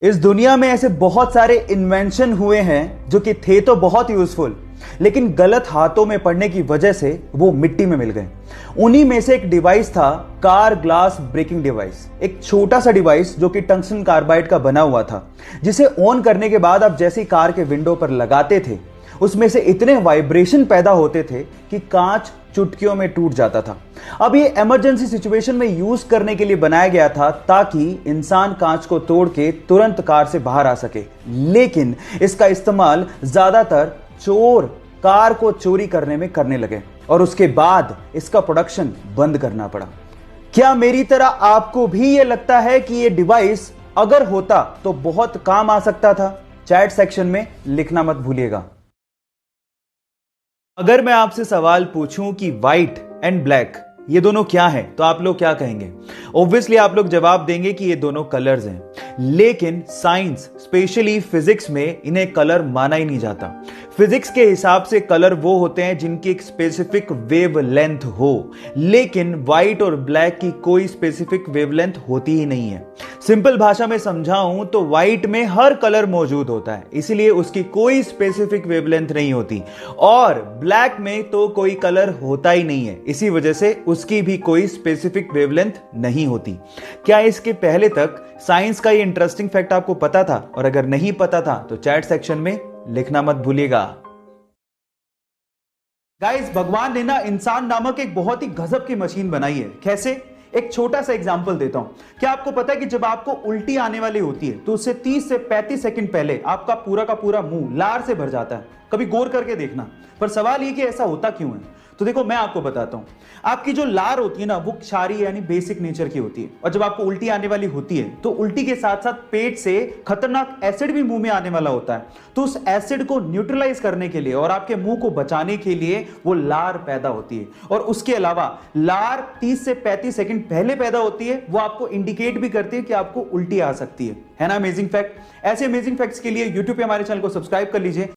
इस दुनिया में ऐसे बहुत सारे इन्वेंशन हुए हैं जो कि थे तो बहुत यूजफुल, लेकिन गलत हाथों में पड़ने की वजह से वो मिट्टी में मिल गए। उन्हीं में से एक डिवाइस था कार ग्लास ब्रेकिंग डिवाइस। एक छोटा सा डिवाइस जो कि टंगस्टन कार्बाइड का बना हुआ था, जिसे ऑन करने के बाद आप जैसी कार के विंडो पर लगाते थे, उसमें से इतने वाइब्रेशन पैदा होते थे कि कांच चुटकियों में टूट जाता था। अब ये इमरजेंसी सिचुएशन में यूज करने के लिए बनाया गया था ताकि इंसान कांच को तोड़ के तुरंत कार से बाहर आ सके, लेकिन इसका इस्तेमाल ज्यादातर चोर कार को चोरी करने में करने लगे और उसके बाद इसका प्रोडक्शन बंद करना पड़ा। क्या मेरी तरह आपको भी ये लगता है कि ये डिवाइस अगर होता तो बहुत काम आ सकता था? चैट सेक्शन में लिखना मत भूलिएगा। अगर मैं आपसे सवाल पूछूं कि व्हाइट एंड ब्लैक ये दोनों क्या हैं, तो आप लोग क्या कहेंगे? ऑब्वियसली आप लोग जवाब देंगे कि ये दोनों कलर्स हैं, लेकिन साइंस स्पेशली फिजिक्स में इन्हें कलर माना ही नहीं जाता। फिजिक्स के हिसाब से कलर वो होते हैं जिनकी एक स्पेसिफिक वेव लेंथ हो, लेकिन व्हाइट और ब्लैक की कोई स्पेसिफिक वेव लेंथ होती ही नहीं है। सिंपल भाषा में समझाऊं तो व्हाइट में हर कलर मौजूद होता है, इसलिए उसकी कोई स्पेसिफिक वेवलेंथ नहीं होती, और ब्लैक में तो कोई कलर होता ही नहीं है, इसी वजह से उसकी भी कोई स्पेसिफिक वेवलेंथ नहीं होती। क्या इसके पहले तक साइंस का ये इंटरेस्टिंग फैक्ट आपको पता था? और अगर नहीं पता था तो चैट सेक्शन में लिखना मत भूलिएगा। गाइस, भगवान ने ना इंसान नामक एक बहुत ही गजब की मशीन बनाई है। कैसे? एक छोटा सा एग्जांपल देता हूं। क्या आपको पता है कि जब आपको उल्टी आने वाली होती है तो उससे 30 से 35 सेकंड पहले आपका पूरा का पूरा मुंह लार से भर जाता है? कभी गौर करके देखना। पर सवाल ये कि ऐसा होता क्यों है? तो देखो, मैं आपको बताता हूं। आपकी जो लार होती है ना, वो क्षारीय यानी बेसिक नेचर की होती है, और जब आपको उल्टी आने वाली होती है तो उल्टी के साथ साथ पेट से खतरनाक एसिड भी मुंह में आने वाला होता है। तो उस एसिड को न्यूट्रलाइज करने के लिए और आपके मुंह को बचाने के लिए वो लार पैदा होती है। और उसके अलावा लार 30 से 35 सेकंड पहले पैदा होती है, वो आपको इंडिकेट भी करती है कि आपको उल्टी आ सकती है ना? Amazing fact. ऐसे अमेजिंग फैक्ट्स के लिए यूट्यूब पे हमारे चैनल को सब्सक्राइब कर लीजिए।